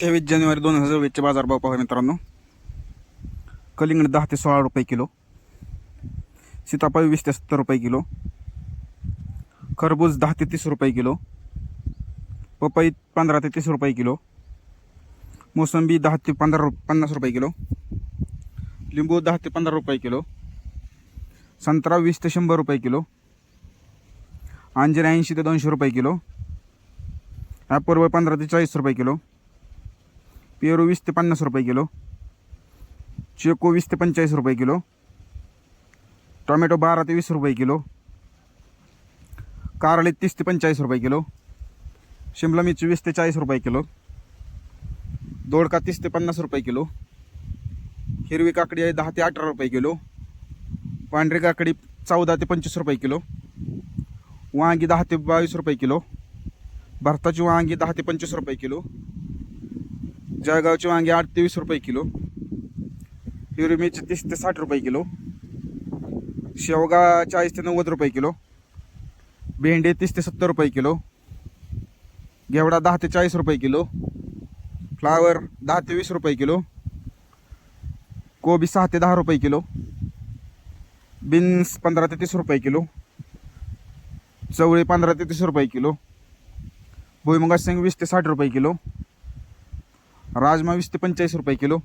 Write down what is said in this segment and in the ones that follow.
23 जानेवारी 2024चे बाजारभाव पाहूया मित्रांनो. कलिंगड 10 ते 16 रुपये किलो, सीताफळ 20 ते 70 रुपये किलो, खरबूज 10 ते 30 रुपये किलो, पपई 15 ते 30 रुपये किलो, मोसंबी 10 ते 50 रुपये किलो, लिंबू 10 ते 15 रुपये किलो, संत्रा 20 ते 100 रुपये किलो, अंजीर 80 ते 200 रुपये किलो, ॲपल 15 ते 40 रुपये किलो, पेरू 20 ते 50 रुपये किलो, चिकू 20 ते 45 रुपये किलो, टोमॅटो 12 ते 20 रुपये किलो, कारले 30 ते 45 रुपये किलो, शिमला मिरची 20 ते 40 रुपये किलो, दोडका 30 ते 50 रुपये किलो, हिरवी काकडी आहे 10 ते 18 रुपये किलो, पांढरी काकडी 14 ते 25 रुपये किलो, वांगी 10 ते 22 रुपये किलो, भारताची वांगी 10 ते 25 रुपये किलो, जळगावची वांगी 8 ते 20 रुपये किलो, हिरवी मिरची 30 ते 60 रुपये किलो, शेवगा 40 ते 90 रुपये किलो, भेंडे 30 ते 70 रुपये किलो, घेवडा 10 ते 40 रुपये किलो, फ्लावर 10 ते 20 रुपये किलो, कोबी 6 ते 10 रुपये किलो, बीन्स 15 ते 30 रुपये किलो, चवळी 15 ते 30 रुपये किलो, भुईमुगाची शेंग 20 ते 60 रुपये किलो, राजमा 20 ते 45 रुपये किलो,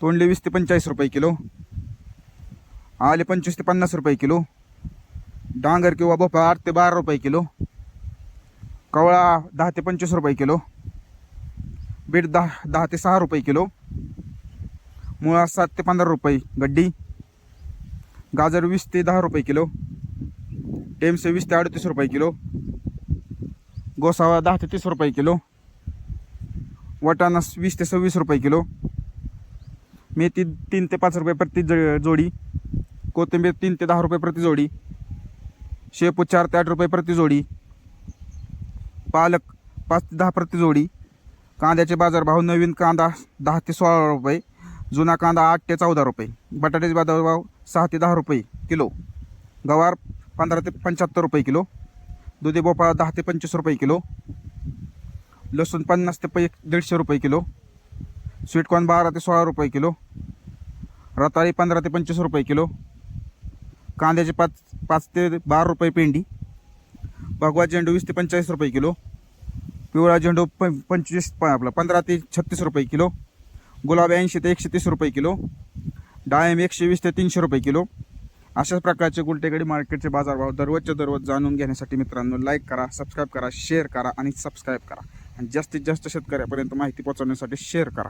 तोंडली 20 ते 45 रुपये किलो, आले 25 ते 50 रुपये किलो, डांगर किंवा भोपळा 8 ते 12 रुपये किलो, कवळा 10 ते 25 रुपये किलो, बीट 10 ते 6 रुपये किलो, मुळा 7 ते 15 रुपये गड्डी, गाजर 20 ते 10 रुपये किलो, टेमसे 20 ते 38 रुपये किलो, गोसावा 10 ते 30 रुपये किलो, वाटाणा 20 ते 26 रुपये किलो, मेथी 3 ते 5 रुपये प्रति जोडी, कोथिंबीर 3 ते 10 रुपये प्रति जोडी, शेपू 4 ते 8 रुपये प्रति जोडी, पालक 5 ते 10 प्रति जोडी, कांद्याचे बाजारभाव नवीन कांदा 10 ते 16 रुपये, जुना कांदा 8 ते 14 रुपये, बटाट्याचे बाजारभाव 6 ते 10 रुपये किलो, गवार 15 ते 75 रुपये किलो, दुधी भोपळा 10 ते 25 रुपये किलो, लसूण 50 ते 150 रुपये किलो, स्वीटकॉर्न 12 ते 16 रुपये किलो, रताळी 15 ते 25 रुपये किलो, कांद्याचे 5 ते 12 रुपये पेंडी, भगवा झेंडू 20 ते 45 रुपये किलो, पिवळा झेंडू 15 ते 36 रुपये किलो, गुलाब 80 ते 130 रुपये किलो, डाळिंब 120 ते 300 रुपये किलो. अशाच प्रकारचे गुलटेकडी मार्केटचे बाजारभाव दररोज जाणून घेण्यासाठी मित्रांनो लाईक करा, सबस्क्राईब करा, शेअर करा आणि सबस्क्राईब करा आणि जास्तीत जास्त शेतकऱ्यापर्यंत माहिती पोहोचवण्यासाठी शेअर करा.